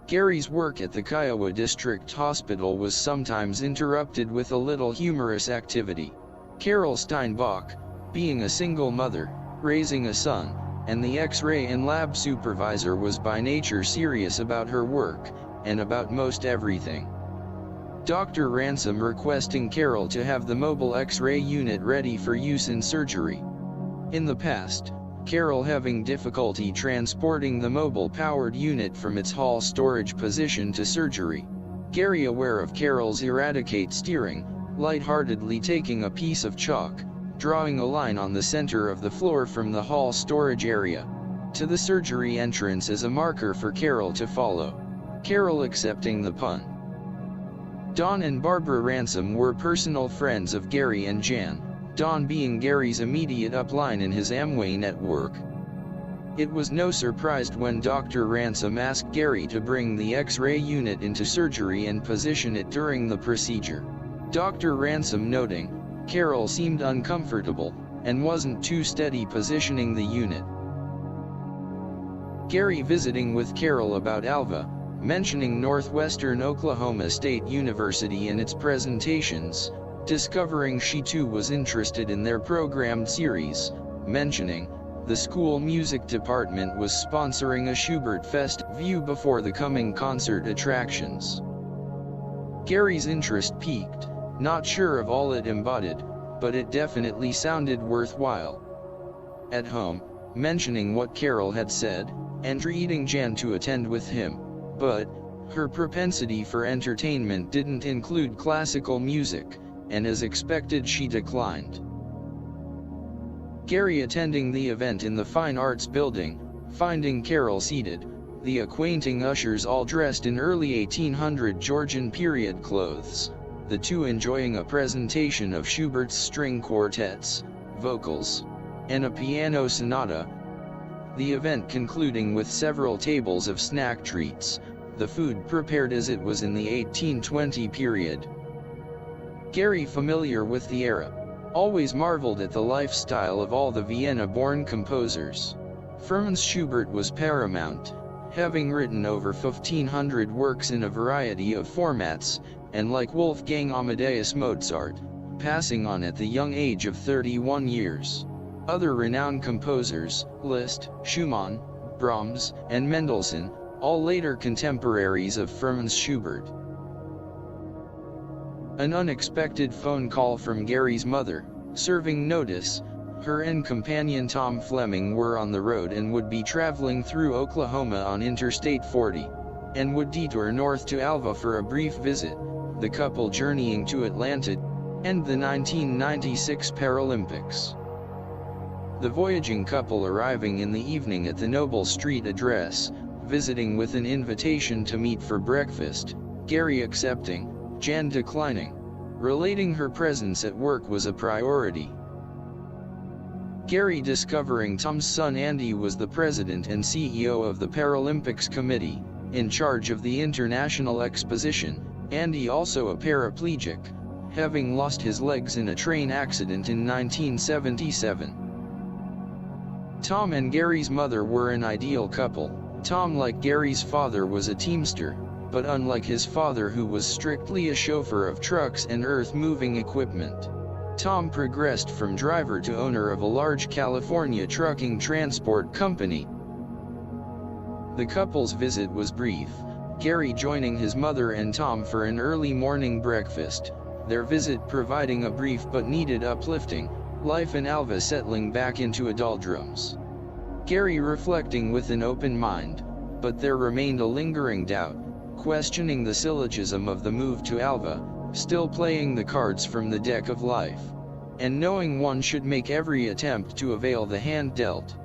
Gary's work at the Kiowa District Hospital was sometimes interrupted with a little humorous activity. Carol Steinbach, being a single mother, raising a son, and the X-ray and lab supervisor, was by nature serious about her work, and about most everything. Dr. Ransom requesting Carol to have the mobile X-ray unit ready for use in surgery. In the past, Carol having difficulty transporting the mobile-powered unit from its hall storage position to surgery. Gary, aware of Carol's erratic steering, lightheartedly taking a piece of chalk, drawing a line on the center of the floor from the hall storage area to the surgery entrance as a marker for Carol to follow. Carol accepting the pun. Don and Barbara Ransom were personal friends of Gary and Jan, Don being Gary's immediate upline in his Amway network. It was no surprise when Dr. Ransom asked Gary to bring the X-ray unit into surgery and position it during the procedure. Dr. Ransom noting, Carol seemed uncomfortable, and wasn't too steady positioning the unit. Gary visiting with Carol about Alva, mentioning Northwestern Oklahoma State University and its presentations, discovering she too was interested in their programmed series, mentioning, the school music department was sponsoring a Schubert Fest view before the coming concert attractions. Gary's interest peaked, not sure of all it embodied, but it definitely sounded worthwhile. At home, mentioning what Carol had said, and treating Jan to attend with him, but her propensity for entertainment didn't include classical music, and as expected she declined. Gary attending the event in the Fine Arts Building, finding Carol seated, the acquainting ushers all dressed in early 1800 Georgian period clothes, the two enjoying a presentation of Schubert's string quartets, vocals, and a piano sonata. The event concluding with several tables of snack treats, the food prepared as it was in the 1820 period. Gary, familiar with the era, always marveled at the lifestyle of all the Vienna-born composers. Franz Schubert was paramount, having written over 1,500 works in a variety of formats, and like Wolfgang Amadeus Mozart, passing on at the young age of 31 years. Other renowned composers, Liszt, Schumann, Brahms, and Mendelssohn, all later contemporaries of Franz Schubert. An unexpected phone call from Gary's mother, serving notice, her and companion Tom Fleming were on the road and would be traveling through Oklahoma on Interstate 40, and would detour north to Alva for a brief visit, the couple journeying to Atlanta, and the 1996 Paralympics. The voyaging couple arriving in the evening at the Noble Street address, visiting with an invitation to meet for breakfast, Gary accepting, Jan declining, relating her presence at work was a priority. Gary discovering Tom's son Andy was the president and CEO of the Paralympics Committee, in charge of the International Exposition, Andy also a paraplegic, having lost his legs in a train accident in 1977. Tom and Gary's mother were an ideal couple. Tom, like Gary's father, was a teamster, but unlike his father who was strictly a chauffeur of trucks and earth-moving equipment, Tom progressed from driver to owner of a large California trucking transport company. The couple's visit was brief, Gary joining his mother and Tom for an early morning breakfast, their visit providing a brief but needed uplifting, life in Alva settling back into a doldrums. Gary reflecting with an open mind, but there remained a lingering doubt, questioning the syllogism of the move to Alva, still playing the cards from the deck of life, and knowing one should make every attempt to avail the hand dealt.